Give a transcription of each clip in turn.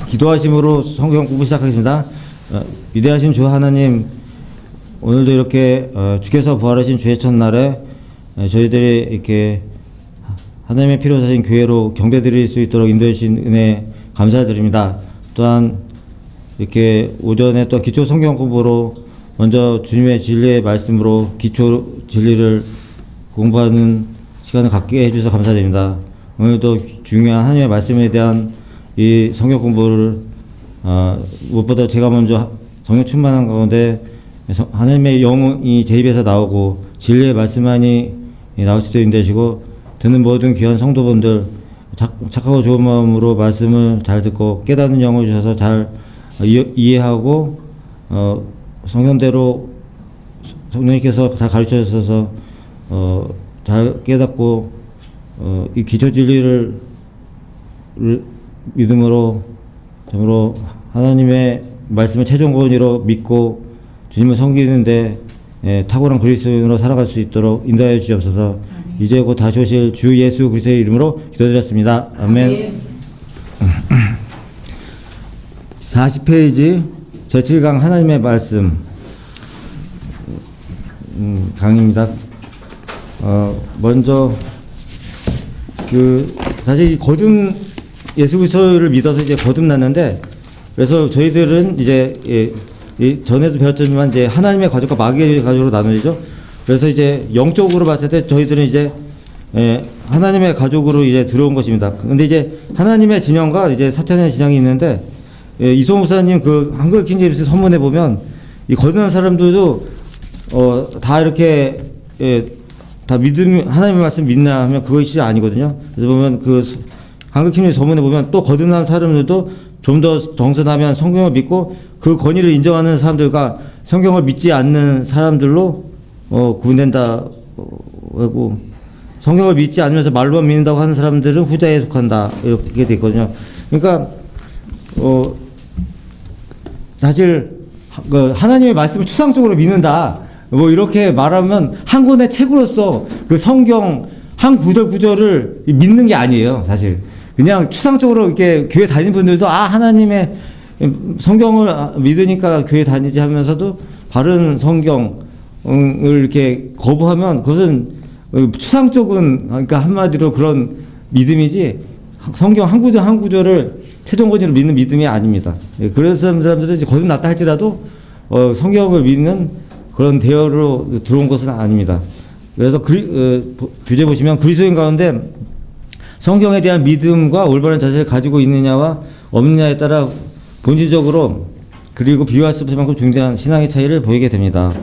기도하심으로 성경 공부 시작하겠습니다. 위대하신 주 하나님, 오늘도 이렇게 주께서 부활하신 주의 첫날에 저희들이 이렇게 하나님의 피로 사신 교회로 경배드릴 수 있도록 인도해 주신 은혜 감사드립니다. 또한 이렇게 오전에 또 기초 성경 공부로 먼저 주님의 진리의 말씀으로 기초 진리를 공부하는 시간을 갖게 해주셔서 감사드립니다. 오늘도 중요한 하나님의 말씀에 대한 이 성경 공부를 무엇보다 제가 먼저 성령 충만한 가운데 하나님의 영이 제 입에서 나오고 진리의 말씀만이 나올 수 있도록 인도하시고, 듣는 모든 귀한 성도분들 착하고 좋은 마음으로 말씀을 잘 듣고 깨닫는 영을 주셔서 잘 이해하고 성경대로 성령님께서 잘 가르쳐 주셔서 잘 깨닫고 이 기초 진리를 믿음으로 참으로 하나님의 말씀을 최종 권위로 믿고 주님을 섬기는데 탁월한 그리스도인으로 살아갈 수 있도록 인도하여 주시옵소서. 이제 곧 다시 오실 주 예수 그리스도의 이름으로 기도드렸습니다. 아멘. 40페이지 제7강 하나님의 말씀 강의입니다. 먼저 사실 이 거듭 예수 그리스도를 믿어서 이제 거듭났는데, 그래서 저희들은 이제 전에도 배웠지만 이제 하나님의 가족과 마귀의 가족으로 나누죠. 그래서 이제 영적으로 봤을 때 저희들은 이제 하나님의 가족으로 이제 들어온 것입니다. 근데 이제 하나님의 진영과 이제 사탄의 진영이 있는데, 이소호 목사님 그 한글 킹제임스 선문에 보면 이 거듭난 사람들도 다 이렇게 다 하나님의 말씀 믿나 하면 그것이 아니거든요. 그래서 보면 그 한글 킹제임스 선문에 보면 또 거듭난 사람들도 좀 더 정선하면 성경을 믿고 그 권위를 인정하는 사람들과 성경을 믿지 않는 사람들로 구분된다 하고, 성경을 믿지 않으면서 말로만 믿는다고 하는 사람들은 후자에 속한다, 이렇게 돼 있거든요. 그러니까 사실 하나님의 말씀을 추상적으로 믿는다 뭐 이렇게 말하면 한 권의 책으로서 그 성경 한 구절을 믿는 게 아니에요. 사실 그냥 추상적으로 이렇게 교회 다니는 분들도 하나님의 성경을 믿으니까 교회 다니지 하면서도 바른 성경을 이렇게 거부하면 그것은 추상적인, 그러니까 한마디로 그런 믿음이지 성경 한 구절 한 구절을 최종 권위로 믿는 믿음이 아닙니다. 그래서 사람들은 이제 거듭났다 할지라도 성경을 믿는 그런 대열로 들어온 것은 아닙니다. 그래서 교재 보시면 그리스도인 가운데 성경에 대한 믿음과 올바른 자세를 가지고 있느냐와 없느냐에 따라 본질적으로 그리고 비교할 수 없을 만큼 중대한 신앙의 차이를 보이게 됩니다.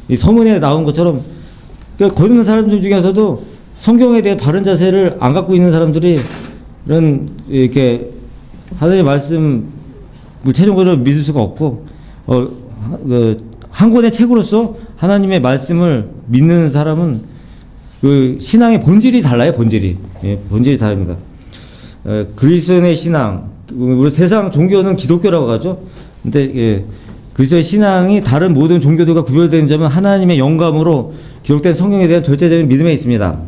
이 서문에 나온 것처럼 거듭난 사람들 중에서도 성경에 대해 바른 자세를 안 갖고 있는 사람들이 이렇게 하나님의 말씀을 최종적으로 믿을 수가 없고, 한 권의 책으로서 하나님의 말씀을 믿는 사람은 그 신앙의 본질이 달라요. 본질이 다릅니다. 그리스도인의 신앙, 우리 세상 종교는 기독교라고 하죠. 근데 그리스도의 신앙이 다른 모든 종교들과 구별되는 점은 하나님의 영감으로 기록된 성경에 대한 절대적인 믿음에 있습니다.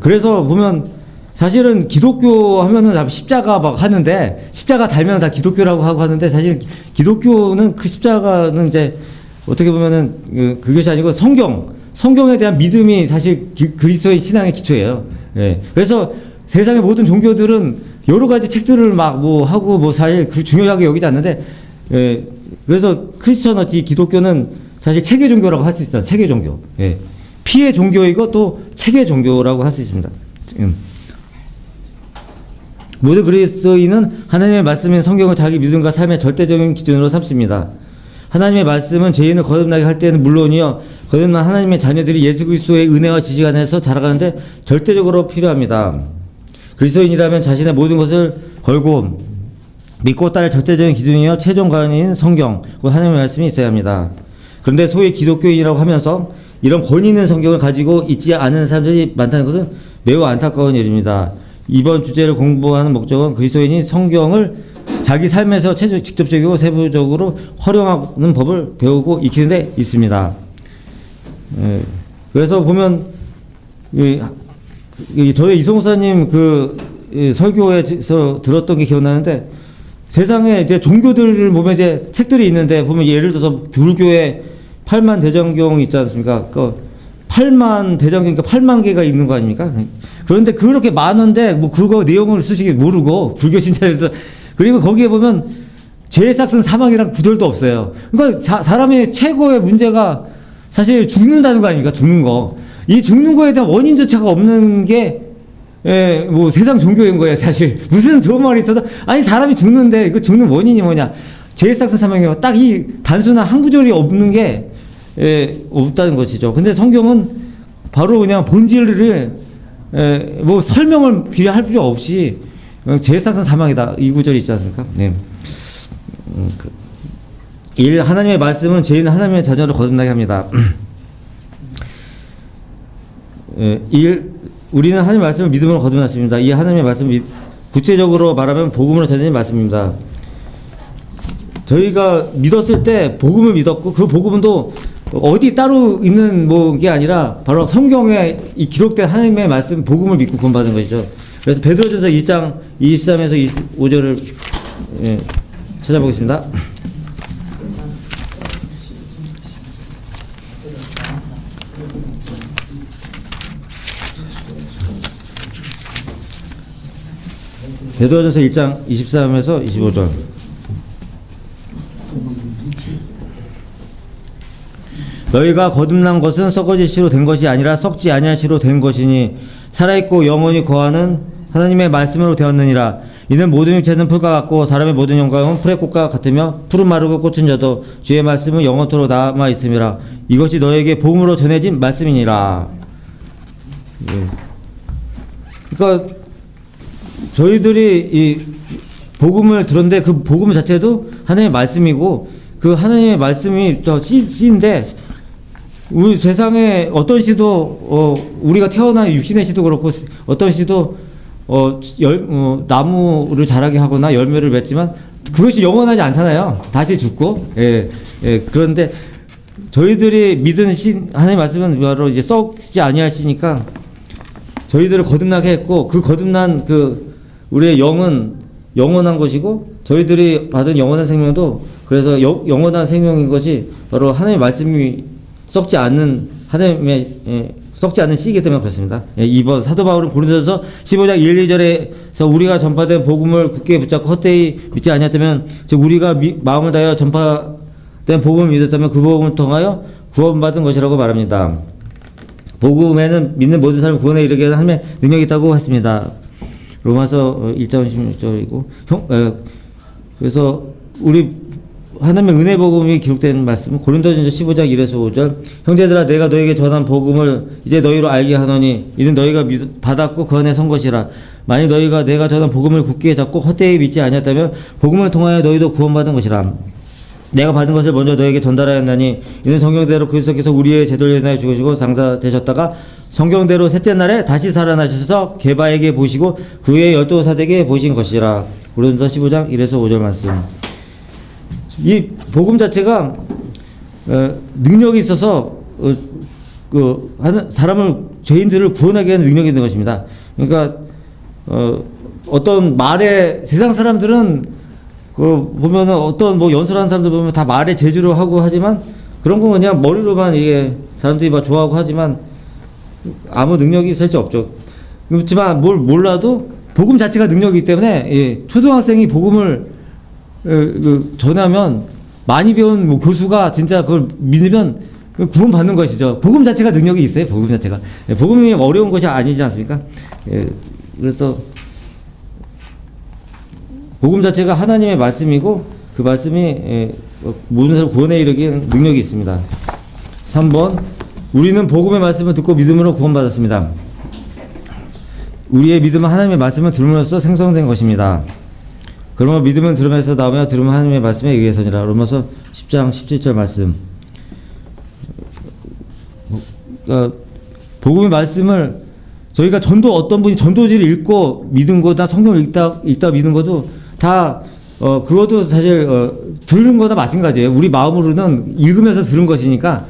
그래서 보면 사실은 기독교 하면은 다 십자가 막 하는데, 십자가 달면 다 기독교라고 하고 하는데, 사실 기독교는 그 십자가는 이제 어떻게 보면은 그것이 아니고 성경에 대한 믿음이 사실 그리스도의 신앙의 기초예요. 그래서 세상의 모든 종교들은 여러 가지 책들을 막 하고 사실 중요하게 여기지 않는데, 그래서 크리스천어티 기독교는 사실 체계 종교라고 할 수 있어요. 체계 종교. 피의 종교이고 또 체계 종교라고 할 수 있습니다. 모든 그리스도인은 하나님의 말씀인 성경을 자기 믿음과 삶의 절대적인 기준으로 삼습니다. 하나님의 말씀은 죄인을 거듭나게 할 때는 물론이요, 거듭난 하나님의 자녀들이 예수 그리스도의 은혜와 지식 안에서 자라가는데 절대적으로 필요합니다. 그리스도인이라면 자신의 모든 것을 걸고 믿고 따를 절대적인 기준이요 최종 관인 성경, 곧 하나님의 말씀이 있어야 합니다. 그런데 소위 기독교인이라고 하면서 이런 권위 있는 성경을 가지고 있지 않은 사람들이 많다는 것은 매우 안타까운 일입니다. 이번 주제를 공부하는 목적은 그리스도인이 성경을 자기 삶에서 직접적이고 세부적으로 활용하는 법을 배우고 익히는 데 있습니다. 그래서 보면 저희 이성호 목사님 설교에서 들었던 게 기억나는데, 세상에 이제 종교들을 보면 이제 책들이 있는데, 보면 예를 들어서 불교의 8만 대장경 있지 않습니까? 그 8만 대장경이니까 8만 개가 있는 거 아닙니까? 그런데 그렇게 많은데 뭐 그거 내용을 솔직히 모르고 불교 신자들도, 그리고 거기에 보면 죄삭슨 사망이란 구절도 없어요. 그러니까 사람의 최고의 문제가 사실 죽는다는 거 아닙니까? 죽는 거. 이 죽는 거에 대한 원인조차가 없는 게 뭐 세상 종교인 거예요, 사실. 무슨 좋은 말이 있어도, 아니 사람이 죽는데 그 죽는 원인이 뭐냐? 죄삭슨 사망이요. 딱 이 단순한 한 구절이 없는 게 없다는 것이죠. 근데 성경은 바로 그냥 본질을 뭐 설명을 할 필요 없이 죄삭슨 사망이다, 이 구절이 있지 않습니까? 네. 1. 하나님의 말씀은 죄인 하나님의 자녀를 거듭나게 합니다. 1. 우리는 하나님의 말씀을 믿음으로 거듭났습니다. 이 하나님의 말씀은 구체적으로 말하면 복음으로 전해진 말씀입니다. 저희가 믿었을 때 복음을 믿었고, 그 복음도 어디 따로 있는 뭐 게 아니라 바로 성경에 이 기록된 하나님의 말씀 복음을 믿고 구원받은 것이죠. 그래서 베드로전서 1장 23에서 25절을 찾아보겠습니다. 베드로전서 1장 23에서 25절. 너희가 거듭난 것은 썩어질 시로 된 것이 아니라 썩지 아니할 시로 된 것이니 살아있고 영원히 거하는 하나님의 말씀으로 되었느니라. 이는 모든 육체는 풀과 같고 사람의 모든 영광은 풀의 꽃과 같으며 푸른 마르고 꽃은 져도 주의 말씀은 영원토록 남아 있음이라. 이것이 너에게 복음으로 전해진 말씀이니라. 예. 그러니까 저희들이 이 복음을 들었는데 그 복음 자체도 하나님의 말씀이고, 그 하나님의 말씀이 또 씨인데, 우리 세상에 어떤 씨도 우리가 태어난 육신의 씨도 그렇고 어떤 씨도 나무를 자라게 하거나 열매를 맺지만 그것이 영원하지 않잖아요. 다시 죽고. 그런데 저희들이 믿은 하나님의 말씀은 바로 이제 썩지 아니하시니까 저희들을 거듭나게 했고, 그 거듭난 우리의 영은 영원한 것이고, 저희들이 받은 영원한 생명도 그래서 영원한 생명인 것이 바로 하나님의 말씀이 썩지 않는 썩지 않는 씨이기 때문에 그렇습니다. 2번 사도 바울은 고린도전서 15장 1, 2절에서 우리가 전파된 복음을 굳게 붙잡고 헛되이 믿지 아니했다면, 즉 우리가 마음을 다하여 전파된 복음을 믿었다면 그 복음을 통하여 구원받은 것이라고 말합니다. 복음에는 믿는 모든 사람을 구원에 이르게 하는 하나님의 능력이 있다고 했습니다. 로마서 1장 16절이고, 그래서 우리 하나님의 은혜 복음이 기록된 말씀은 고린도전서 15장 1에서 5절. 형제들아, 내가 너에게 전한 복음을 이제 너희로 알게 하노니 이는 너희가 받았고 그 안에 선 것이라. 만일 너희가 내가 전한 복음을 굳게 잡고 헛되이 믿지 아니었다면 복음을 통하여 너희도 구원받은 것이라. 내가 받은 것을 먼저 너에게 전달하였나니 이는 성경대로 그리스도께서 우리의 제도를 인하여 죽으시고 장사되셨다가 성경대로 셋째 날에 다시 살아나셔서 게바에게 보시고 그의 12사대에게 보신 것이라. 고린도전서 15장 1에서 5절 말씀. 이 복음 자체가 능력이 있어서 사람을, 죄인들을 구원하게 하는 능력이 있는 것입니다. 그러니까 어떤 말에, 세상 사람들은 보면은 어떤 뭐 연설하는 사람들 보면 다 말에 재주를 하고 하지만, 그런 거 그냥 머리로만 이게 사람들이 막 좋아하고 하지만 아무 능력이 실제 없죠. 그렇지만 뭘 몰라도 복음 자체가 능력이기 때문에, 초등학생이 복음을 전하면 많이 배운 뭐 교수가 진짜 그걸 믿으면 구원 받는 것이죠. 복음 자체가 능력이 있어요. 복음 자체가. 복음이 어려운 것이 아니지 않습니까? 그래서 복음 자체가 하나님의 말씀이고, 그 말씀이 모든 사람 구원에 이르기에 능력이 있습니다. 3번 우리는 복음의 말씀을 듣고 믿음으로 구원받았습니다. 우리의 믿음은 하나님의 말씀을 들음으로써 생성된 것입니다. 그러면 믿음은 들음에서 나오며 들음은 하나님의 말씀에 의해서니라. 로마서 10장 17절 말씀. 그러니까 복음의 말씀을 저희가 어떤 분이 전도지를 읽고 믿은 거다, 성경을 읽다 믿는 것도 다 그것도 사실 들은 거나 마찬가지예요. 우리 마음으로는 읽으면서 들은 것이니까.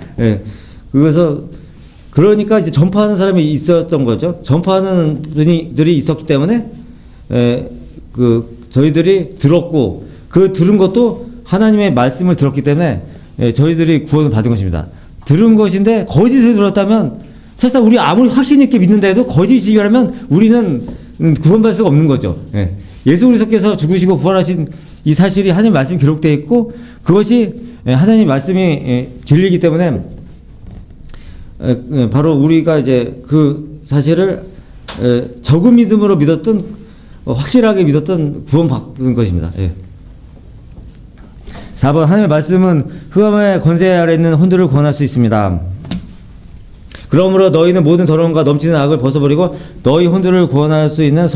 그래서 그러니까 이제 전파하는 사람이 있었던 거죠. 전파하는 분들이 있었기 때문에 저희들이 들었고 그 들은 것도 하나님의 말씀을 들었기 때문에 저희들이 구원을 받은 것입니다. 들은 것인데 거짓을 들었다면 설사 우리 아무리 확신 있게 믿는다 해도 거짓이라면 우리는 구원받을 수가 없는 거죠. 예수 그리스도께서 죽으시고 부활하신 이 사실이 하나님 말씀이 기록되어 있고 그것이 하나님 말씀이 진리이기 때문에 바로 우리가 이제 그 사실을 적은 믿음으로 믿었던 확실하게 믿었던 구원받은 것입니다. 4번 하나님의 말씀은 흑암의 권세 아래 있는 혼들을 구원할 수 있습니다. 그러므로 너희는 모든 더러움과 넘치는 악을 벗어버리고 너희 혼들을 구원할 수 있는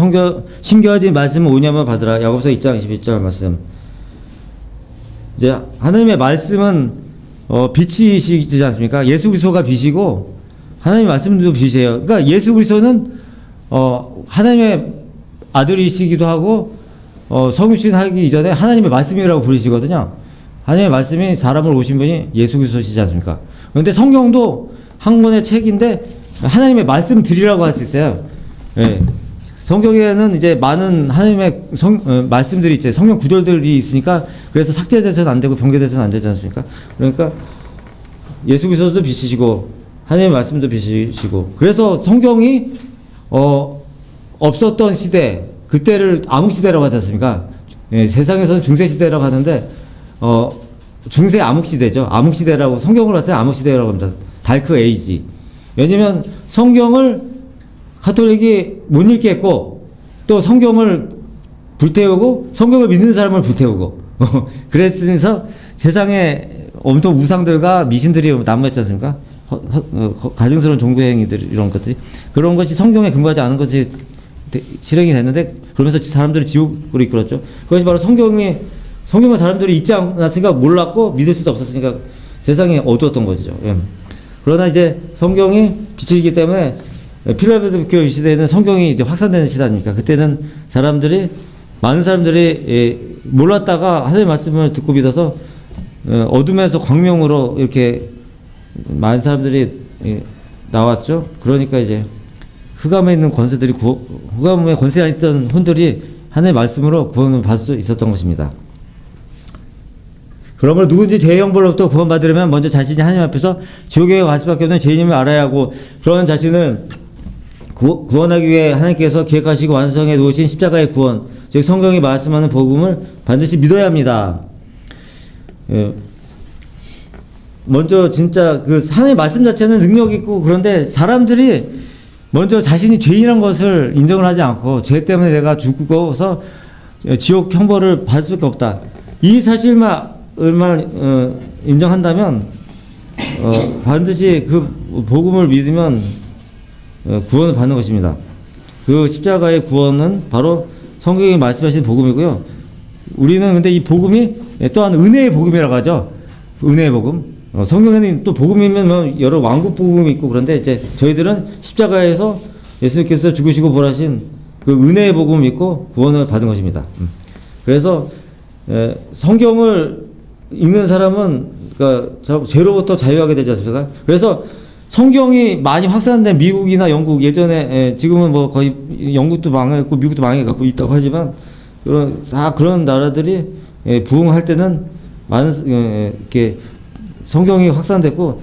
심겨진 말씀을 온유함을 받으라. 야고보서 2장 21절 말씀. 이제 하나님의 말씀은 빛이시지 않습니까? 예수 그리스도가 빛이고 하나님의 말씀도 빛이에요. 그러니까 예수 그리스도는 하나님의 아들이시기도 하고 성육신 하기 이전에 하나님의 말씀이라고 부르시거든요. 하나님의 말씀이 사람으로 오신 분이 예수 그리스도시지 않습니까? 그런데 성경도 한 권의 책인데 하나님의 말씀들이라고 할 수 있어요. 성경에는 이제 많은 하나님의 말씀들이 있죠. 성경 구절들이 있으니까 그래서 삭제돼서는 안 되고 변개돼서는 안 되지 않습니까? 그러니까 예수 그리스도도 빛이시고 하나님의 말씀도 빛이시고 그래서 성경이 없었던 시대 그때를 암흑시대라고 하지 않습니까? 세상에서는 중세시대라고 하는데 중세 암흑시대죠. 암흑시대라고 성경을 봤을 때 암흑시대라고 합니다. 다크 에이지. 왜냐면 성경을 가톨릭이 못 읽게 했고 또 성경을 불태우고 성경을 믿는 사람을 불태우고 그래서 세상에 엄청 우상들과 미신들이 난무했지 않습니까? 가증스러운 종교행위들 이런 것들이 그런 것이 성경에 근거하지 않은 것이 실행이 됐는데 그러면서 사람들을 지옥으로 이끌었죠. 그것이 바로 성경을 사람들이 잊지 않았으니까 몰랐고 믿을 수도 없었으니까 세상에 어두웠던 거죠. 그러나 이제 성경이 빛이기 때문에 필라델피아 시대에는 성경이 이제 확산되는 시대니까 그때는 많은 사람들이 몰랐다가 하나님의 말씀을 듣고 믿어서 어둠에서 광명으로 이렇게 많은 사람들이 나왔죠. 그러니까 이제 흑암에 있는 권세들이 흑암에 권세에 있던 혼들이 하나님의 말씀으로 구원을 받을 수 있었던 것입니다. 그러므로 누군지 죄의 형벌로부터 구원받으려면 먼저 자신이 하나님 앞에서 지옥에 갈 수밖에 없는 죄인임을 알아야 하고 그런 자신을 구원하기 위해 하나님께서 계획하시고 완성해 놓으신 십자가의 구원, 즉 성경이 말씀하는 복음을 반드시 믿어야 합니다. 먼저 진짜 그 하나님의 말씀 자체는 능력 있고 그런데 사람들이 먼저 자신이 죄인이란 것을 인정을 하지 않고 죄 때문에 내가 죽어서 지옥 형벌을 받을 수밖에 없다. 이 사실만 인정한다면 반드시 그 복음을 믿으면 구원을 받는 것입니다. 그 십자가의 구원은 바로 성경이 말씀하신 복음이고요. 우리는 근데 이 복음이 또한 은혜의 복음이라고 하죠. 은혜의 복음. 성경에는 또 복음이면 여러 왕국 복음이 있고 그런데 이제 저희들은 십자가에서 예수님께서 죽으시고 부활하신 그 은혜의 복음이 있고 구원을 받은 것입니다. 그래서 성경을 읽는 사람은 그러니까 죄로부터 자유하게 되지 않습니까? 그래서 성경이 많이 확산된 미국이나 영국 예전에 지금은 뭐 거의 영국도 망했고 미국도 망해갖고 있다고 하지만 그런 나라들이 부흥할 때는 많은 이렇게 성경이 확산됐고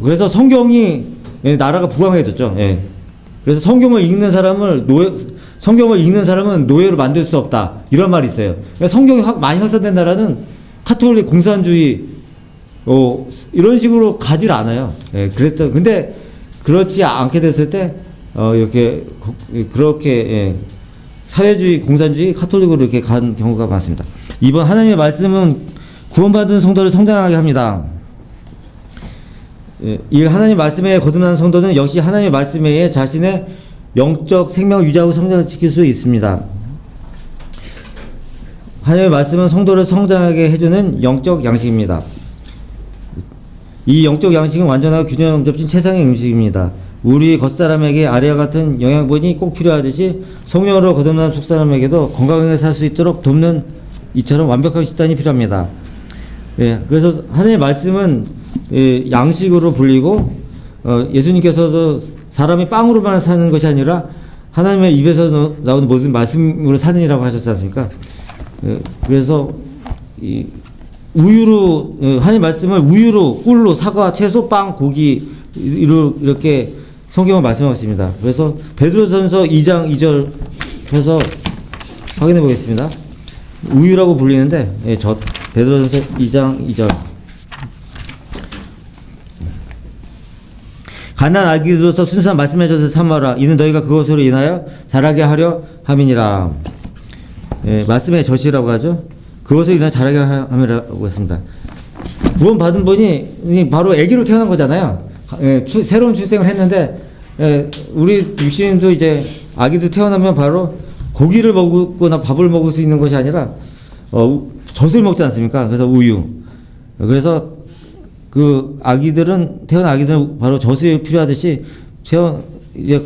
그래서 성경이 나라가 부강해졌죠. 그래서 성경을 읽는 사람은 노예로 만들 수 없다 이런 말이 있어요. 그러니까 성경이 많이 확산된 나라는 카톨릭 공산주의 이런 식으로 가질 않아요. 근데 그렇지 않게 됐을 때 그렇게 사회주의, 공산주의, 카톨릭으로 이렇게 간 경우가 많습니다. 이번 하나님의 말씀은 구원받은 성도를 성장하게 합니다. 이 하나님 말씀에 거듭난 성도는 역시 하나님의 말씀에 의해 자신의 영적 생명을 유지하고 성장시킬 수 있습니다. 하나님의 말씀은 성도를 성장하게 해주는 영적 양식입니다. 이 영적 양식은 완전하고 균형 잡힌 최상의 음식입니다. 우리 겉사람에게 아래와 같은 영양분이 꼭 필요하듯이 성령으로 거듭난 속사람에게도 건강하게 살 수 있도록 돕는 이처럼 완벽한 식단이 필요합니다. 그래서 하나님의 말씀은 양식으로 불리고 예수님께서도 사람이 빵으로만 사는 것이 아니라 하나님의 입에서 나오는 모든 말씀으로 사느니라고 하셨지 않습니까? 그래서 이 우유로 하나님 말씀을 우유로, 꿀로, 사과, 채소, 빵, 고기 이렇게 성경은 말씀하고 있습니다. 그래서 베드로전서 2장 2절 해서 확인해 보겠습니다. 우유라고 불리는데 베드로전서 2장 2절. 가난 아기들로서 순수한 말씀의 젖을 삼아라. 이는 너희가 그것으로 인하여 자라게 하려 함이니라. 말씀의 젖이라고 하죠. 그것으로 인하여 자라게 함이라고 했습니다. 구원 받은 분이 바로 아기로 태어난 거잖아요. 새로운 출생을 했는데 우리 육신도 이제 아기도 태어나면 바로 고기를 먹거나 밥을 먹을 수 있는 것이 아니라 젖을 먹지 않습니까? 그래서 우유. 그래서 그 태어난 아기들은 바로 젖이 필요하듯이 이제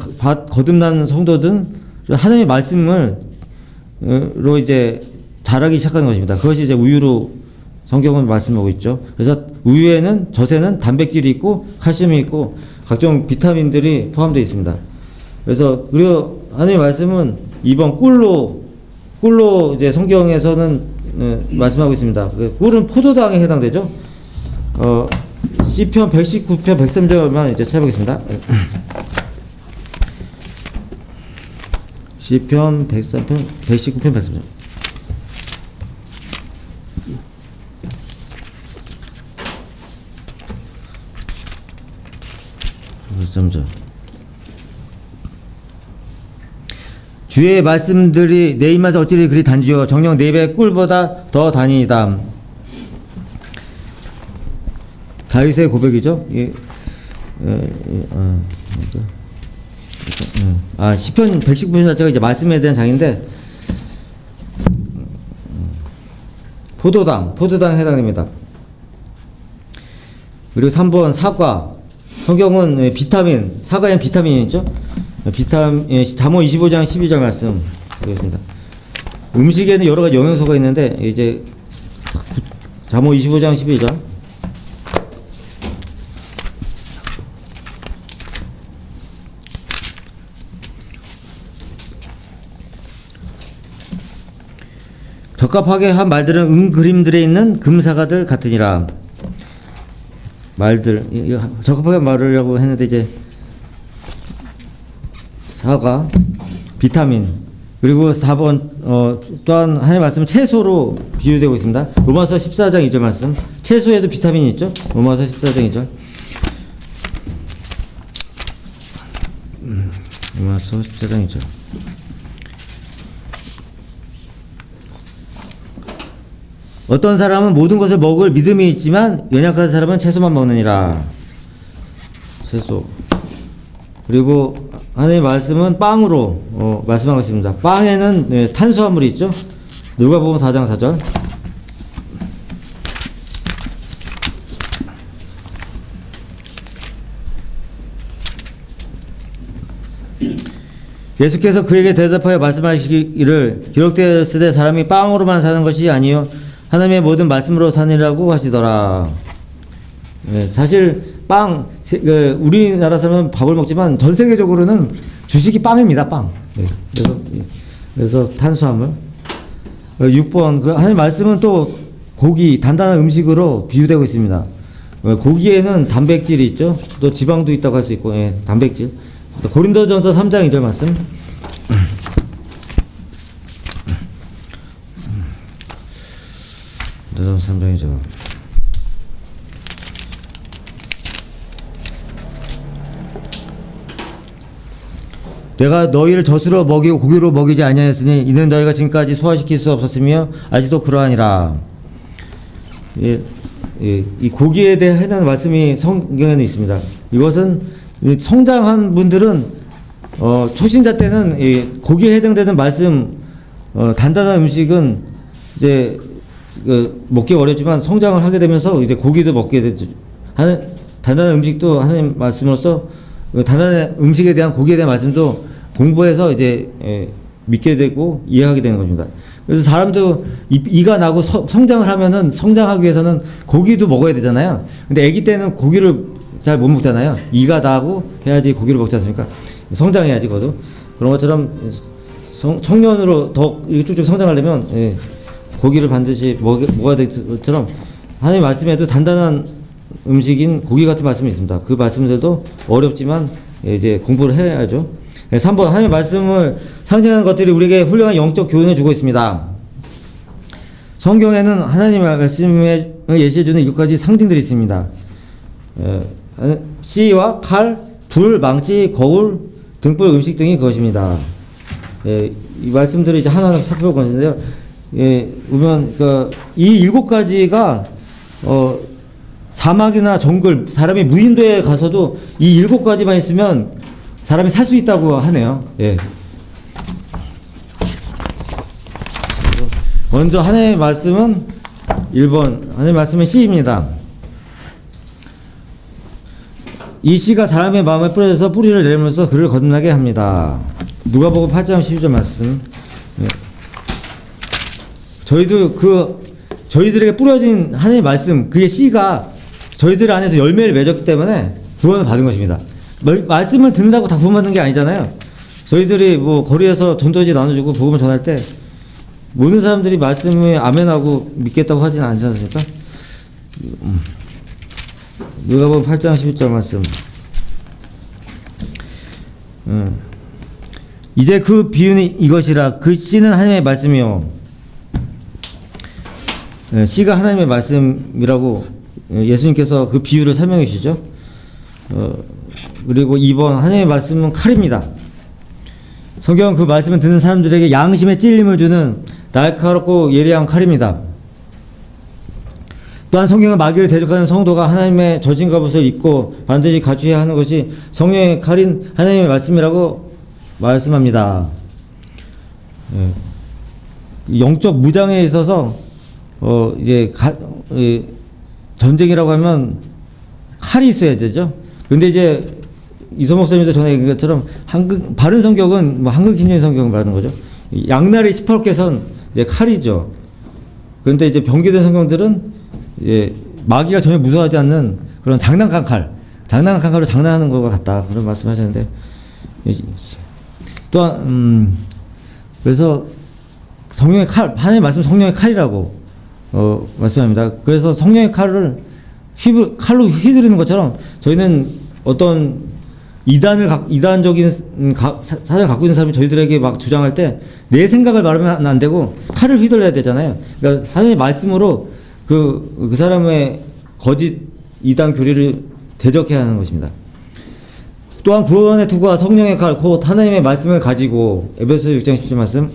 거듭난 성도들은 하나님의 말씀으로 이제 자라기 시작하는 것입니다. 그것이 이제 우유로 성경은 말씀하고 있죠. 그래서 우유에는 젖에는 단백질이 있고 칼슘이 있고 각종 비타민들이 포함되어 있습니다. 그래서 그리고 하나님의 말씀은 이번 꿀로 이제 성경에서는 말씀하고 있습니다. 꿀은 포도당에 해당되죠. 시편 119편 103절만 이제 찾아보겠습니다. 시편 119편 103절. 103절. 주의 말씀들이 내 입맛에 어찌리 그리 단지요 정녕 네 배 꿀보다 더 다니이다. 다윗의 고백이죠. 시편 119편 자체가 이제 말씀에 대한 장인데 포도당에 해당됩니다. 그리고 3번 사과. 성경은 비타민, 사과엔 비타민이 있죠. 잠언 25장 12절 말씀 보겠습니다. 음식에는 여러 가지 영양소가 있는데 이제 잠언 25장 12절. 적합하게 한 말들은 그림들에 있는 금사과들 같으니라. 말들 적합하게 말이라고 했는데 이제 사과, 비타민, 그리고 4번 또한 하나님의 말씀은 채소로 비유되고 있습니다. 로마서 14장 2절 말씀. 채소에도 비타민이 있죠. 로마서 14장 2절. 로마서 14장 2절. 어떤 사람은 모든 것을 먹을 믿음이 있지만 연약한 사람은 채소만 먹느니라. 채소. 그리고 하나님의 말씀은 빵으로 말씀하고 있습니다. 빵에는 탄수화물이 있죠. 누가복음 4장 4절. 예수께서 그에게 대답하여 말씀하시기를 기록되었으되 사람이 빵으로만 사는 것이 아니요 하나님의 모든 말씀으로 사느라고 하시더라. 사실 우리나라 사람은 밥을 먹지만 전 세계적으로는 주식이 빵입니다. 빵. 그래서 탄수화물. 6번 하나님 말씀은 또 고기, 단단한 음식으로 비유되고 있습니다. 고기에는 단백질이 있죠. 또 지방도 있다고 할 수 있고, 단백질. 고린도전서 3장 2절 말씀. 고린도전서 3장 2절. 내가 너희를 젖으로 먹이고 고기로 먹이지 아니하였으니 이는 너희가 지금까지 소화시킬 수 없었으며 아직도 그러하니라. 이 고기에 대해 해당하는 말씀이 성경에는 있습니다. 이것은 성장한 분들은 초신자 때는 이 고기에 해당되는 말씀, 단단한 음식은 이제 먹기 어렵지만 성장을 하게 되면서 이제 고기도 먹게 되죠. 단단한 음식도 하나님 말씀으로서 단단한 음식에 대한 고기에 대한 말씀도 공부해서 이제 믿게 되고 이해하게 되는 겁니다. 그래서 사람도 이가 나고 성장을 하면은 성장하기 위해서는 고기도 먹어야 되잖아요. 근데 아기 때는 고기를 잘 못 먹잖아요. 이가 나고 해야지 고기를 먹지 않습니까? 성장해야지 그것도. 그런 것처럼 청년으로 더 쭉쭉 성장하려면 고기를 반드시 먹어야 될 것처럼 하나님 말씀에도 단단한 음식인 고기 같은 말씀이 있습니다. 그 말씀들도 어렵지만 이제 공부를 해야죠. 3번 하나님 말씀을 상징하는 것들이 우리에게 훌륭한 영적 교훈을 주고 있습니다. 성경에는 하나님 말씀에 예시해주는 7가지 상징들이 있습니다. 씨와 칼, 불, 망치, 거울, 등불, 음식 등이 그것입니다. 이 말씀들을 이제 하나하나 살펴볼 것인데요. 보면 이 7가지가 사막이나 정글, 사람이 무인도에 가서도 이 7가지만 있으면 사람이 살 수 있다고 하네요. 먼저 하나님의 말씀은 1번 하나님의 말씀은 씨입니다. 이 씨가 사람의 마음에 뿌려져서 뿌리를 내리면서 그를 거듭나게 합니다. 누가복음 8장 12절 말씀. 저희들에게 뿌려진 하나님의 말씀, 그게 씨가 저희들 안에서 열매를 맺었기 때문에 구원을 받은 것입니다. 말씀을 듣는다고 다 구원받는 게 아니잖아요. 저희들이 뭐 거리에서 전도지 나눠주고 복음을 전할 때 모든 사람들이 말씀에 아멘하고 믿겠다고 하지는 않지 않습니까? 누가복음 8장 11절 말씀. 이제 그 비유는 이것이라. 그 씨는 하나님의 말씀이요. 씨가 하나님의 말씀이라고 예수님께서 그 비유를 설명해 주시죠. 그리고 2번 하나님의 말씀은 칼입니다. 성경은 그 말씀을 듣는 사람들에게 양심의 찔림을 주는 날카롭고 예리한 칼입니다. 또한 성경은 마귀를 대적하는 성도가 하나님의 젖은 갑옷을 입고 반드시 갖추어야 하는 것이 성령의 칼인 하나님의 말씀이라고 말씀합니다. 영적 무장에 있어서 전쟁이라고 하면 칼이 있어야 되죠. 근데 이제 이소 목사님도 전에 얘기한 것처럼 바른 성경은 뭐 한글 긴전 성경을 말하는 거죠. 양날이 시퍼렇게 선 칼이죠. 그런데 이제 병기된 성경들은 마귀가 전혀 무서워하지 않는 그런 장난감 칼로 장난하는 것과 같다, 그런 말씀하셨는데, 또한 그래서 성령의 칼, 하나님의 말씀 성령의 칼이라고 말씀합니다. 그래서 성령의 칼을 칼로 휘두르는 것처럼 저희는 어떤 이단적인 사상을 갖고 있는 사람이 저희들에게 막 주장할 때 내 생각을 말하면 안 되고 칼을 휘둘러야 되잖아요. 그러니까 하나님의 말씀으로 그 사람의 거짓 이단 교리를 대적해야 하는 것입니다. 또한 구원의 투구와 성령의 칼, 곧 하나님의 말씀을 가지고, 에베소 6장 10절 말씀,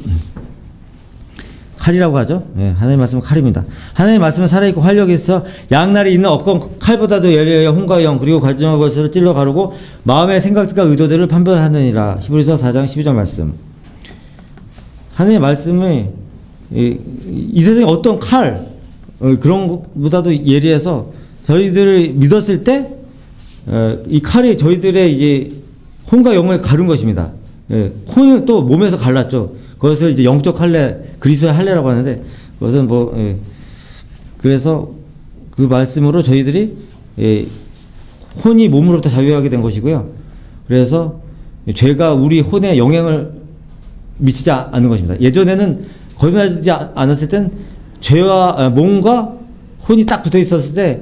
칼이라고 하죠. 하나님의 말씀은 칼입니다. 하나님의 말씀은 살아있고 활력이 있어 양날이 있는 어떤 칼보다도 예리하여 혼과 영 그리고 가정의 것을 찔러 가르고 마음의 생각과 의도들을 판별하느니라. 히브리서 4장 12절 말씀. 하나님의 말씀이 이 세상에 어떤 칼 그런 것보다도 예리해서 저희들을 믿었을 때 이 칼이 저희들의 이제 혼과 영을 가른 것입니다. 혼을 또 몸에서 갈랐죠. 그것을 이제 영적 할례, 그리스도의 할례라고 하는데, 그것은 그래서 그 말씀으로 저희들이 혼이 몸으로부터 자유하게 된 것이고요. 그래서 죄가 우리 혼에 영향을 미치지 않는 것입니다. 예전에는 거듭나지 않았을 땐 죄와 몸과 혼이 딱 붙어 있었을 때,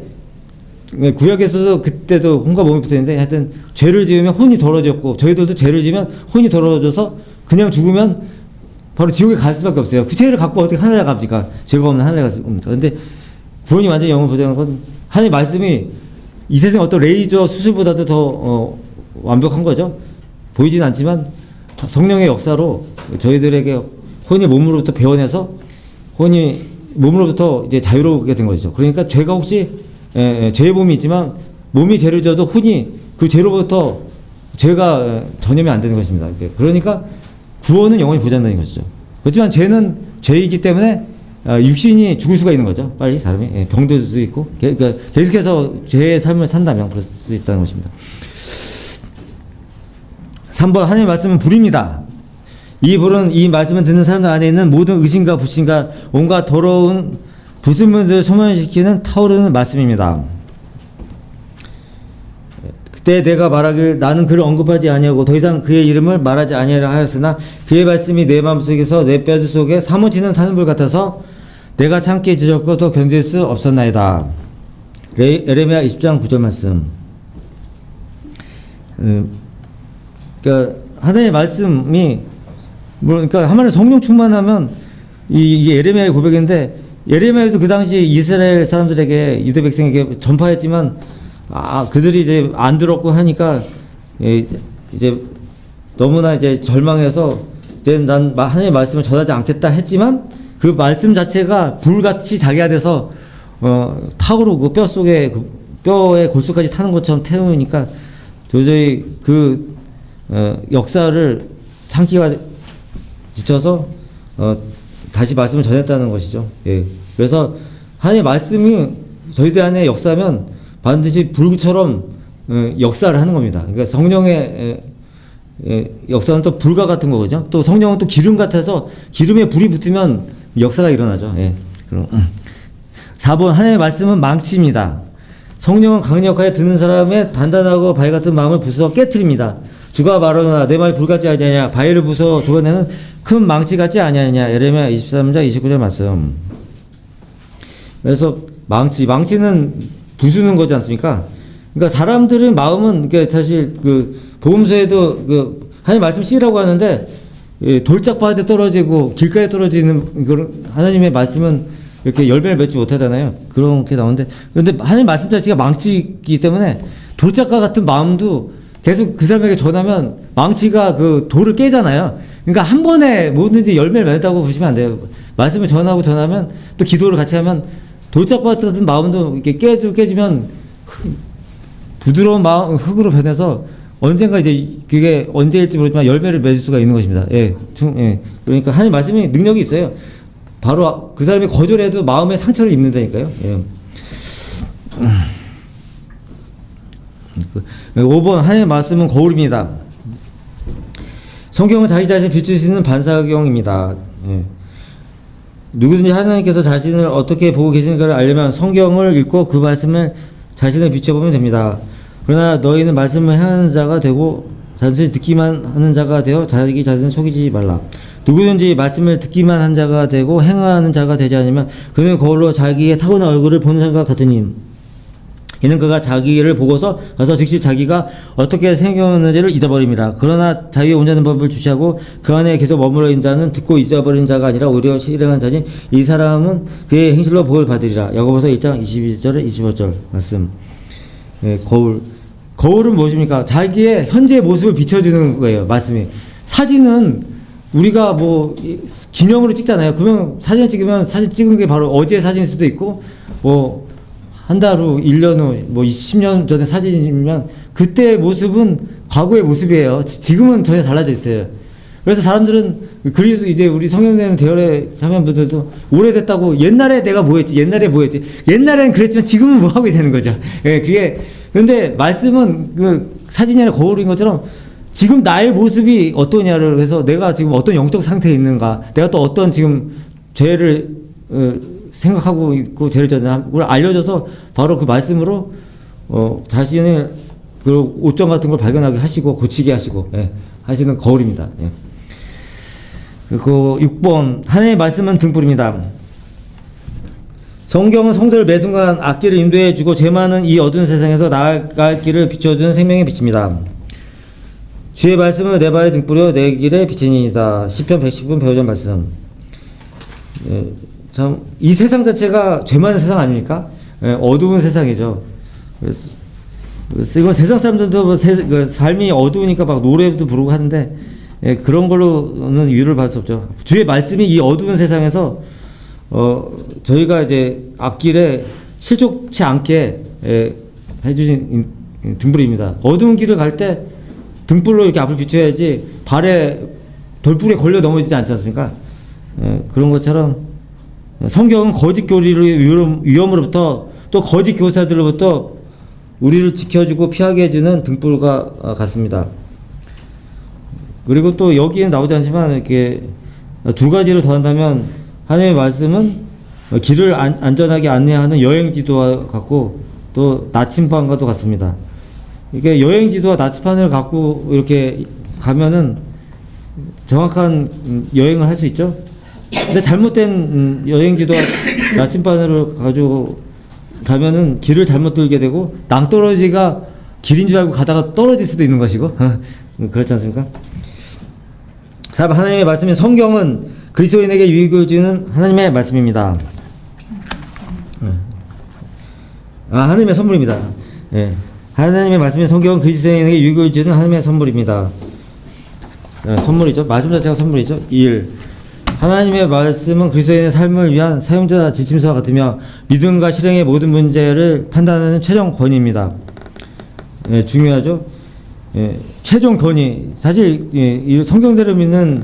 구약에서도 그때도 혼과 몸이 붙어 있는데, 하여튼 죄를 지으면 혼이 더러워졌고, 저희들도 죄를 지으면 혼이 더러워져서 그냥 죽으면 바로 지옥에 갈 수밖에 없어요. 그 죄를 갖고 어떻게 하늘에 갑니까? 죄가 없는 하늘에 갑니까? 그런데 구원이 완전히 영을 보장하는 건 하나님의 말씀이 이 세상 어떤 레이저 수술보다도 더 완벽한 거죠. 보이진 않지만 성령의 역사로 저희들에게 혼이 몸으로부터 배워내서 혼이 몸으로부터 이제 자유롭게 된 것이죠. 그러니까 죄가 혹시 죄의 몸이 있지만 몸이 죄를 져도 혼이 그 죄로부터 죄가 전염이 안 되는 것입니다. 그러니까 구원은 영원히 보장되는 것이죠. 그렇지만 죄는 죄이기 때문에 육신이 죽을 수가 있는 거죠. 빨리 사람이 병들 수 있고, 그러니까 계속해서 죄의 삶을 산다면 그럴 수 있다는 것입니다. 3번 하나님의 말씀은 불입니다. 이 불은 이 말씀을 듣는 사람들 안에 있는 모든 의심과 불신과 온갖 더러운 부수문들을 소멸시키는 타오르는 말씀입니다. 그때 내가 말하길 나는 그를 언급하지 아니하고 더 이상 그의 이름을 말하지 아니하려 하였으나 그의 말씀이 내 마음속에서 내 뼈 속에 사무치는 타는불 같아서 내가 참기 지졌고 또 견딜 수 없었나이다. 에레미야 20장 9절 말씀. 그러니까 하나님의 말씀이 그러니까 한마디로 성령 충만하면 이게 에레미야의 고백인데, 에레미야도 그 당시 이스라엘 사람들에게, 유대 백성에게 전파했지만 그들이 이제 안 들었고 하니까 이제 너무나 이제 절망해서 이제 난 하나님의 말씀을 전하지 않겠다 했지만 그 말씀 자체가 불같이 자기화돼서 타오르고 뼈 속에 뼈의 골수까지 타는 것처럼 태우니까 도저히 그 역사를 참기가 지쳐서 다시 말씀을 전했다는 것이죠. 예. 그래서 하나님의 말씀이 저희들 안에 역사하면 반드시 불처럼 역사를 하는 겁니다. 그러니까 성령의 역사는 또 불과 같은 거거든요. 또 성령은 또 기름 같아서 기름에 불이 붙으면 역사가 일어나죠. 예. 그럼 4번 하나님의 말씀은 망치입니다. 성령은 강력하게 듣는 사람의 단단하고 바위 같은 마음을 부숴 깨트립니다. 주가 말하노라 내 말이 불같지 아니하냐 바위를 부숴 조각내는 큰 망치 같지 아니하냐. 예레미야 23장 29절 말씀. 그래서 망치는 부수는 거지 않습니까? 그러니까 사람들의 마음은 그러니까 사실 그 복음서에도 그 하나님 말씀 씨라고 하는데 돌짝밭에 떨어지고 길가에 떨어지는 그런 하나님의 말씀은 이렇게 열매를 맺지 못하잖아요. 그렇게 나오는데, 그런데 하나님 말씀 자체가 망치이기 때문에 돌짝과 같은 마음도 계속 그 사람에게 전하면 망치가 그 돌을 깨잖아요. 그러니까 한 번에 뭐든지 열매를 맺었다고 보시면 안 돼요. 말씀을 전하면 또 기도를 같이 하면 돌짝밭 같은 마음도 이렇게 깨지면 부드러운 마음 흙으로 변해서 언젠가 이제 그게 언제일지 모르지만 열매를 맺을 수가 있는 것입니다. 예, 그러니까 하나님 말씀이 능력이 있어요. 바로 그 사람이 거절해도 마음에 상처를 입는다니까요. 예. 5번 하나님의 말씀은 거울입니다. 성경은 자기 자신을 비추시는 반사경입니다. 예. 누구든지 하나님께서 자신을 어떻게 보고 계시는가를 알려면 성경을 읽고 그 말씀을 자신을 비춰보면 됩니다. 그러나 너희는 말씀을 행하는 자가 되고 단순히 듣기만 하는 자가 되어 자기 자신을 속이지 말라. 누구든지 말씀을 듣기만 한 자가 되고 행하는 자가 되지 않으면 그는 거울로 자기의 타고난 얼굴을 보는 생각 같으니 이는 그가 자기를 보고서 가서 즉시 자기가 어떻게 생겼는지를 잊어버립니다. 그러나 자기의 온전한 법을 주시하고 그 안에 계속 머물러 있는 자는 듣고 잊어버린 자가 아니라 오히려 실행한 자니 이 사람은 그의 행실로 복을 받으리라. 야고보서 1장 22절에 25절 말씀. 예, 거울은 무엇입니까? 자기의 현재의 모습을 비춰주는 거예요. 말씀이. 사진은 우리가 뭐 기념으로 찍잖아요. 그러면 사진 찍으면 사진 찍은 게 바로 어제의 사진일 수도 있고 뭐 한 달 후, 1년 후, 뭐 20년 전의 사진이면 그때의 모습은 과거의 모습이에요. 지금은 전혀 달라져 있어요. 그래서 사람들은 그리스 이제 우리 성령되는 대열의 참여분들도 오래됐다고 옛날에 내가 뭐 했지? 옛날에 뭐 했지? 옛날에는 그랬지만 지금은 뭐 하고 되는 거죠. 예, 그게 근데 말씀은 그 사진이 아니라 거울인 것처럼 지금 나의 모습이 어떠냐를 해서 내가 지금 어떤 영적 상태에 있는가, 내가 또 어떤 지금 죄를 생각하고 있고 죄를 졌나 그걸 알려줘서 바로 그 말씀으로 자신의 그 오점 같은 걸 발견하게 하시고 고치게 하시고 하시는 거울입니다. 예. 그리고 6번 하나님의 말씀은 등불입니다. 성경은 성도를 매 순간 앞길을 인도해주고 죄 많은 이 어두운 세상에서 나아갈 길을 비춰주는 생명의 빛입니다. 주의 말씀은 내 발의 등불이요 내 길의 빛이니이다. 시편 110편 배우자 말씀. 예, 참 이 세상 자체가 죄 많은 세상 아닙니까? 예, 어두운 세상이죠. 그래서 이건 세상 사람들도 뭐 그 삶이 어두우니까 막 노래도 부르고 하는데 예, 그런 걸로는 위로를 받을 수 없죠. 주의 말씀이 이 어두운 세상에서 저희가 이제 앞길에 실족치 않게 해주신 등불입니다. 어두운 길을 갈 때 등불로 이렇게 앞을 비춰야지 발에 돌불에 걸려 넘어지지 않지 않습니까? 그런 것처럼 성경은 거짓 교리의 위험으로부터 또 거짓 교사들로부터 우리를 지켜주고 피하게 해주는 등불과 같습니다. 그리고 또 여기에 나오지 않지만 이렇게 두 가지를 더한다면 하나님의 말씀은 길을 안전하게 안내하는 여행지도와 같고 또 나침반과도 같습니다. 이게 여행지도와 나침반을 갖고 이렇게 가면은 정확한 여행을 할 수 있죠. 근데 잘못된 여행지도와 나침반을 가지고 가면은 길을 잘못 들게 되고 낭떠러지가 길인 줄 알고 가다가 떨어질 수도 있는 것이고 그렇지 않습니까? 하나님의 말씀인 성경은 그리스도인에게 유익을 주는 하나님의 말씀입니다. 하나님의 선물입니다. 예. 하나님의 말씀인 성경은 그리스도인에게 유익을 주는 하나님의 선물입니다. 선물이죠. 말씀 자체가 선물이죠. 1. 하나님의 말씀은 그리스도인의 삶을 위한 사용자 지침서와 같으며 믿음과 실행의 모든 문제를 판단하는 최종 권위입니다. 예, 중요하죠. 예, 최종 권위. 사실 이 성경대로 믿는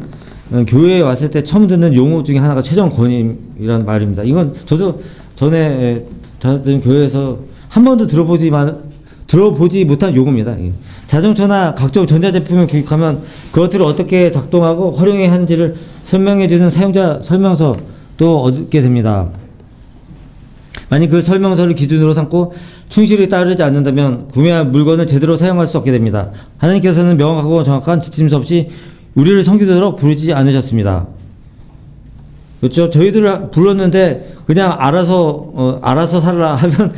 교회에 왔을 때 처음 듣는 용어 중에 하나가 최종 권위라는 말입니다. 이건 저도 전에 다른 교회에서 한 번도 들어보지 못한 용어입니다. 예. 자동차나 각종 전자제품을 구입하면 그것들을 어떻게 작동하고 활용해야 하는지를 설명해주는 사용자 설명서도 얻게 됩니다. 만약 그 설명서를 기준으로 삼고 충실히 따르지 않는다면 구매한 물건을 제대로 사용할 수 없게 됩니다. 하나님께서는 명확하고 정확한 지침서 없이 우리를 섬기도록 부르지 않으셨습니다. 그렇죠? 저희들을 불렀는데 그냥 알아서 살라 하면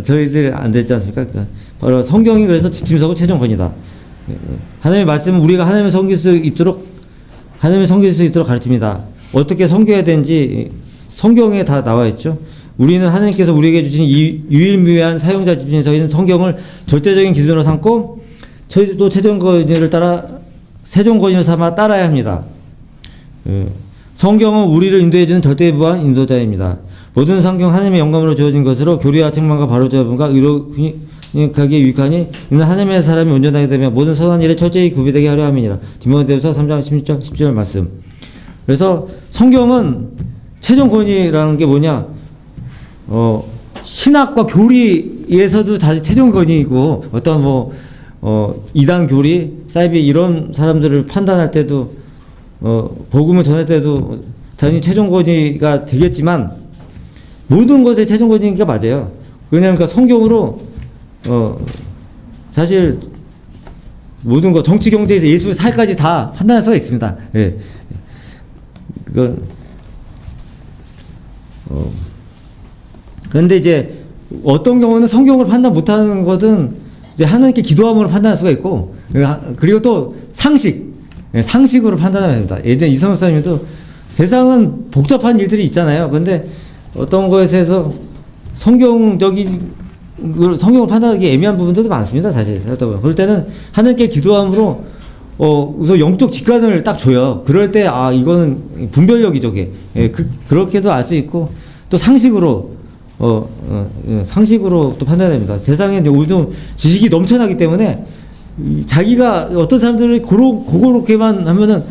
저희들 안 됐지 않습니까? 바로 성경이 그래서 지침서고 최종권이다. 하나님의 말씀은 우리가 하나님을 섬길 수 있도록 가르칩니다. 어떻게 섬겨야 되는지 성경에 다 나와 있죠. 우리는 하나님께서 우리에게 주신 이 유일무이한 사용자 지침서인 성경을 절대적인 기준으로 삼고 또 최종권위를 삼아 따라야 합니다. 성경은 우리를 인도해주는 절대무한 인도자입니다. 모든 성경 하나님의 영감으로 주어진 것으로 교리와 책망과 바로잡음과 의롭게 유익하니 이는 하나님의 사람이 온전하게 되면 모든 선한 일에 철저히 구비되게 하려 함이니라. 디모데후서 3장 16절 17절 말씀. 그래서 성경은 최종 권위라는 게 뭐냐? 신학과 교리에서도 다 최종 권위이고 어떤 이단 교리, 사이비 이런 사람들을 판단할 때도 복음을 전할 때도 당연히 최종 권위가 되겠지만 모든 것에 최종 권위가 맞아요. 왜냐하면 그러니까 성경으로 사실 모든 거 정치 경제에서 예수 살까지 다 판단할 수가 있습니다. 예. 그건 그런데 이제 어떤 경우는 성경을 판단 못하는 것은 이제 하나님께 기도함으로 판단할 수가 있고 그리고 또 상식으로 판단해야 됩니다. 예전에 이성엽 사님도 세상은 복잡한 일들이 있잖아요. 그런데 어떤 것에서 성경을 판단하기 애매한 부분들도 많습니다. 사실 그럴 때는 하나님께 기도함으로 우선 영적 직관을 딱 줘요. 그럴 때 이거는 분별력이죠. 그게. 그렇게도 알 수 있고 또 상식으로 또 판단해야 됩니다. 세상에 이제 요즘 지식이 넘쳐나기 때문에 자기가 어떤 사람들이 그렇게만 하면은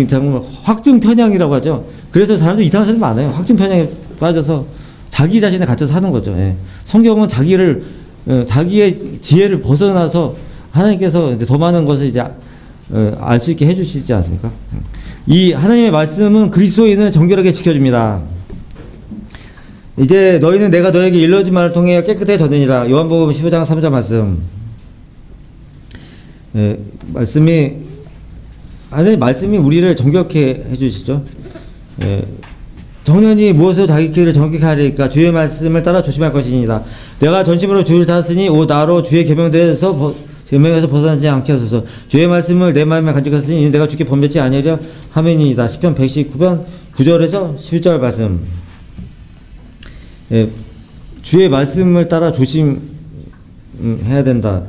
정말 확증 편향이라고 하죠. 그래서 사람들 이상한 사람이 많아요. 확증 편향에 빠져서 자기 자신에 갇혀서 사는 거죠. 예. 성경은 자기의 지혜를 벗어나서 하나님께서 이제 더 많은 것을 이제 알 수 있게 해주시지 않습니까? 이 하나님의 말씀은 그리스도인을 정결하게 지켜줍니다. 이제 너희는 내가 너에게 일러준 말을 통해 깨끗해졌느니라. 요한복음 15장 3절 말씀. 하나님의 말씀이 우리를 정결케 해주시죠. 정년이 무엇으로 자기 길을 정확히 하리까 주의 말씀을 따라 조심할 것이니라. 내가 전심으로 주를 찾았으니 오 나로 주의 계명에서 벗어나지 않게 하소서. 주의 말씀을 내 마음에 간직하였으니 내가 주께 범죄치 아니하려 하매니이다. 시편 119편 9절에서 11절 말씀. 주의 말씀을 따라 조심해야 된다.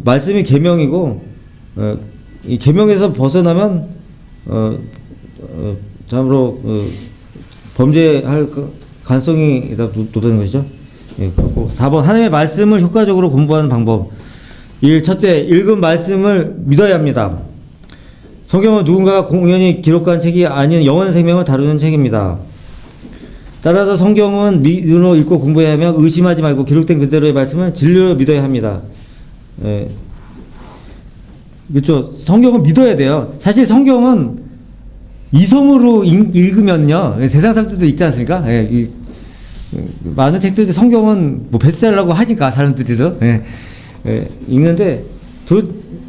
말씀이 계명이고 이 계명에서 벗어나면 참으로 범죄할 가능성이 높다는 것이죠. 4번 하나님의 말씀을 효과적으로 공부하는 방법. 첫째, 읽은 말씀을 믿어야 합니다. 성경은 누군가가 공연히 기록한 책이 아닌 영원한 생명을 다루는 책입니다. 따라서 성경은 믿음으로 읽고 공부해야 하며 의심하지 말고 기록된 그대로의 말씀을 진리로 믿어야 합니다. 그렇죠. 성경은 믿어야 돼요. 사실 성경은 이성으로 읽으면요, 세상 사람들도 읽지 않습니까? 많은 책들도 성경은 뭐 베스트셀러라고 하니까 사람들이도 읽는데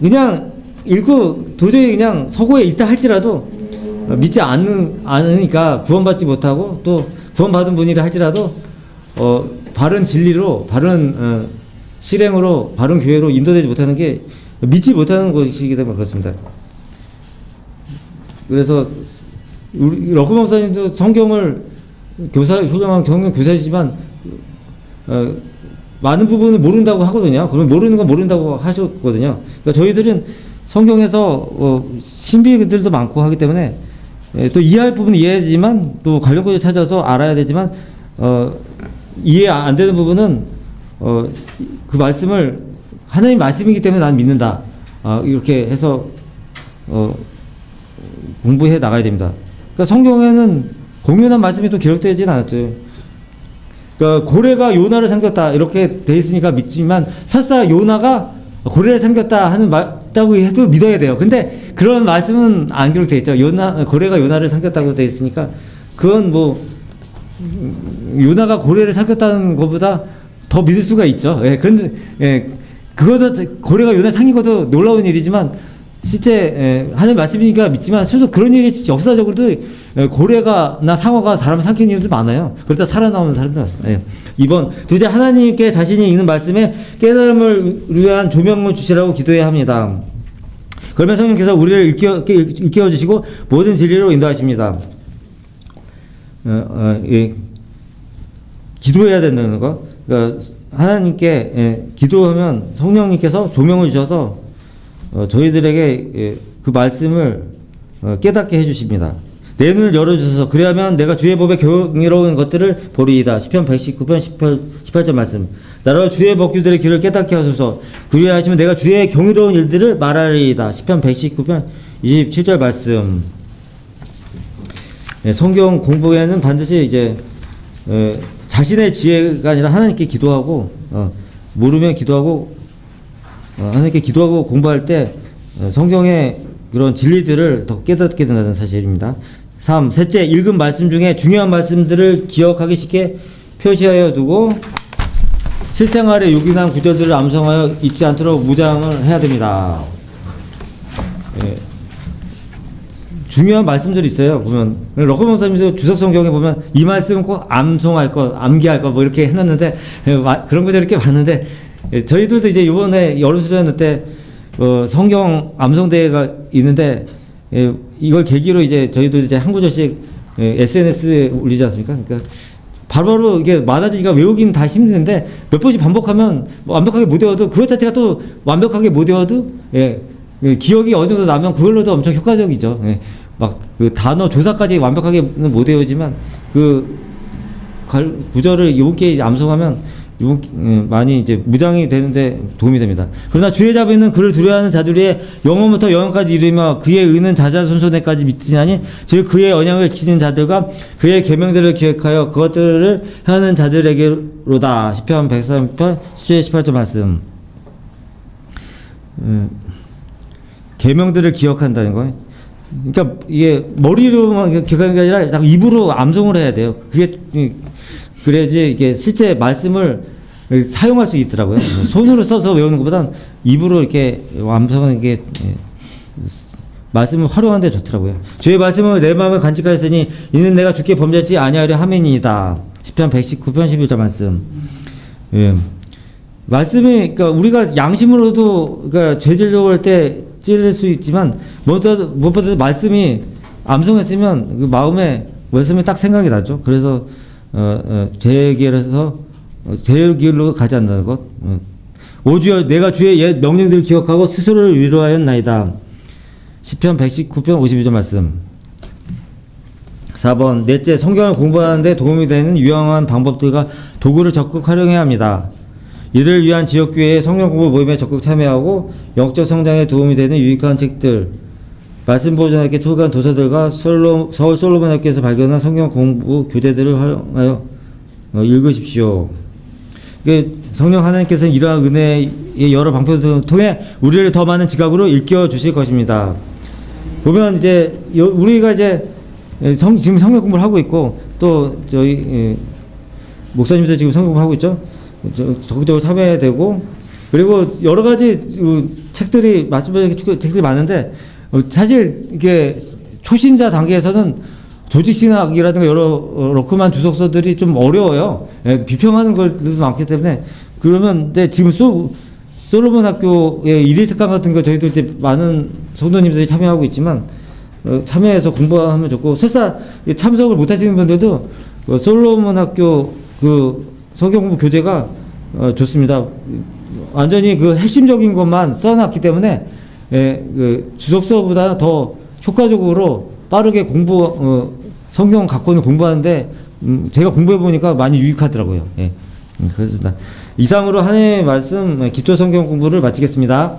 그냥 읽고 도저히 그냥 서고에 있다 할지라도 믿지 않으니까 구원받지 못하고 또 구원받은 분이라 할지라도 바른 진리로 바른 실행으로 바른 교회로 인도되지 못하는 게 믿지 못하는 것이기 때문에 그렇습니다. 그래서 우리 러크 목사님도 성경을 훌륭한 성경 교사이지만 많은 부분을 모른다고 하거든요. 그럼 모르는 건 모른다고 하셨거든요. 그러니까 저희들은 성경에서 신비들도 많고 하기 때문에 또 이해할 부분은 이해하지만 또 관련 구절 찾아서 알아야 되지만 이해 안 되는 부분은 그 말씀을 하나님 말씀이기 때문에 난 믿는다. 이렇게 해서 공부해 나가야 됩니다. 그러니까 성경에는 공연한 말씀이 또 기록되진 않았죠. 그러니까 고래가 요나를 삼켰다 이렇게 돼 있으니까 믿지만 설사 요나가 고래를 삼켰다 하는 맞다고 해도 믿어야 돼요. 근데 그런 말씀은 안 기록돼 있죠. 고래가 요나를 삼켰다고 돼 있으니까 그건 뭐 요나가 고래를 삼켰다는 것보다 더 믿을 수가 있죠. 그런데 그거도 고래가 요나를 삼킨 것도 놀라운 일이지만 실제 하는 말씀이니까 믿지만 실제 그런 일이 역사적으로도 고래가나 상어가 사람을 삼키는 일도 많아요. 그러다 살아나오는 사람도 많습니다. 이번 두째 하나님께 자신이 있는 말씀에 깨달음을 위한 조명을 주시라고 기도해야 합니다. 그러면 성령께서 우리를 일깨워 주시고 모든 진리로 인도하십니다. 기도해야 된다는 거. 그러니까 하나님께 기도하면 성령님께서 조명을 주셔서 저희들에게 그 말씀을 깨닫게 해주십니다. 내 눈을 열어주셔서 그래야만 내가 주의 법에 경이로운 것들을 보리이다. 시편 119편 18절 말씀. 나로 주의 법규들의 길을 깨닫게 하소서. 그리하시면 내가 주의 경이로운 일들을 말하리이다. 시편 119편 27절 말씀. 성경 공부에는 반드시 이제 자신의 지혜가 아니라 하나님께 기도하고 모르면 기도하고 하나님께 기도하고 공부할 때 성경의 그런 진리들을 더 깨닫게 된다는 사실입니다. 3. 셋째, 읽은 말씀 중에 중요한 말씀들을 기억하기 쉽게 표시하여 두고 실생활에 요긴한 구절들을 암송하여 잊지 않도록 무장을 해야 됩니다. 중요한 말씀들이 있어요. 보면 러커 목사님도 주석 성경에 보면 이 말씀은 꼭 암송할 것, 암기할 것 뭐 이렇게 해놨는데 그런 구절 이렇게 봤는데 저희들도 이제 이번에 여름수련 때 성경 암송대회가 있는데 이걸 계기로 이제 저희도 이제 한 구절씩 SNS에 올리지 않습니까? 그러니까 바로바로 이게 많아지니까 외우기는 다 힘드는데 몇 번씩 반복하면 뭐 완벽하게 못 외워도 그것 자체가 또 완벽하게 못 외워도 기억이 어느 정도 나면 그걸로도 엄청 효과적이죠. 막 그 단어 조사까지 완벽하게는 못 외우지만 그 구절을 용케 암송하면 많이 이제 무장이 되는데 도움이 됩니다. 그러나 주의 잡에 있는 그를 두려워하는 자들의 영원부터 영원까지 이르며 그의 의는 자자손손에까지 믿으시나니 즉 그의 언약을 지키는 자들과 그의 계명들을 기억하여 그것들을 하는 자들에게로다. 시편 103편 10절 18절 말씀. 계명들을 기억한다는 거예요. 그러니까 이게 머리로만 기억하는 게 아니라 입으로 암송을 해야 돼요. 그게 그래야지 이게 실제 말씀을 사용할 수 있더라고요. 손으로 써서 외우는 것보단 입으로 이렇게 암송하는 게 말씀을 활용하는 데 좋더라고요. 주의 말씀을 내 마음에 간직하였으니 이는 내가 주께 범죄하지 아니하려 함이니이다. 시편 119편 11절 말씀. 말씀이 그러니까 우리가 양심으로도 그러니까 죄 지으려고 할 때 찌를 수 있지만 무엇보다도 말씀이 암송했으면 그 마음에 말씀이 딱 생각이 나죠. 그래서 제 길에서 제 길로 가지 않는다는 것. 오주여 내가 주의 명령들을 기억하고 스스로를 위로하였나이다. 시편 119편 52절 말씀. 4번 넷째, 성경을 공부하는 데 도움이 되는 유용한 방법들과 도구를 적극 활용해야 합니다. 이를 위한 지역교회의 성경 공부 모임에 적극 참여하고 영적 성장에 도움이 되는 유익한 책들, 말씀 보존학교 출간 도서들과 서울 솔로몬 학교에서 발견한 성경 공부 교재들을 활용하여 읽으십시오. 성령 하나님께서는 이러한 은혜의 여러 방법들을 통해 우리를 더 많은 지각으로 일깨워 주실 것입니다. 보면 이제 우리가 이제 지금 성경 공부를 하고 있고 또 저희 목사님들 지금 성공하고 있죠. 적극적으로 참여해야 되고, 그리고 여러 가지 책들이 말씀드린 책들이 많은데 사실 이게 초신자 단계에서는 조직신학이라든가 여러 로크만 주석서들이 좀 어려워요. 예, 비평하는 것들도 많기 때문에. 그러면 근데 지금 솔로몬 학교의 일일 특강 같은 거 저희도 이제 많은 성도님들이 참여하고 있지만 참여해서 공부하면 좋고, 설사 참석을 못 하시는 분들도 솔로몬 학교 그 성경 공부 교재가 좋습니다. 완전히 그 핵심적인 것만 써놨기 때문에 그 주석서보다 더 효과적으로 빠르게 성경 갖고는 공부하는데 제가 공부해 보니까 많이 유익하더라고요. 예, 그렇습니다. 이상으로 한 해의 말씀 기초 성경 공부를 마치겠습니다.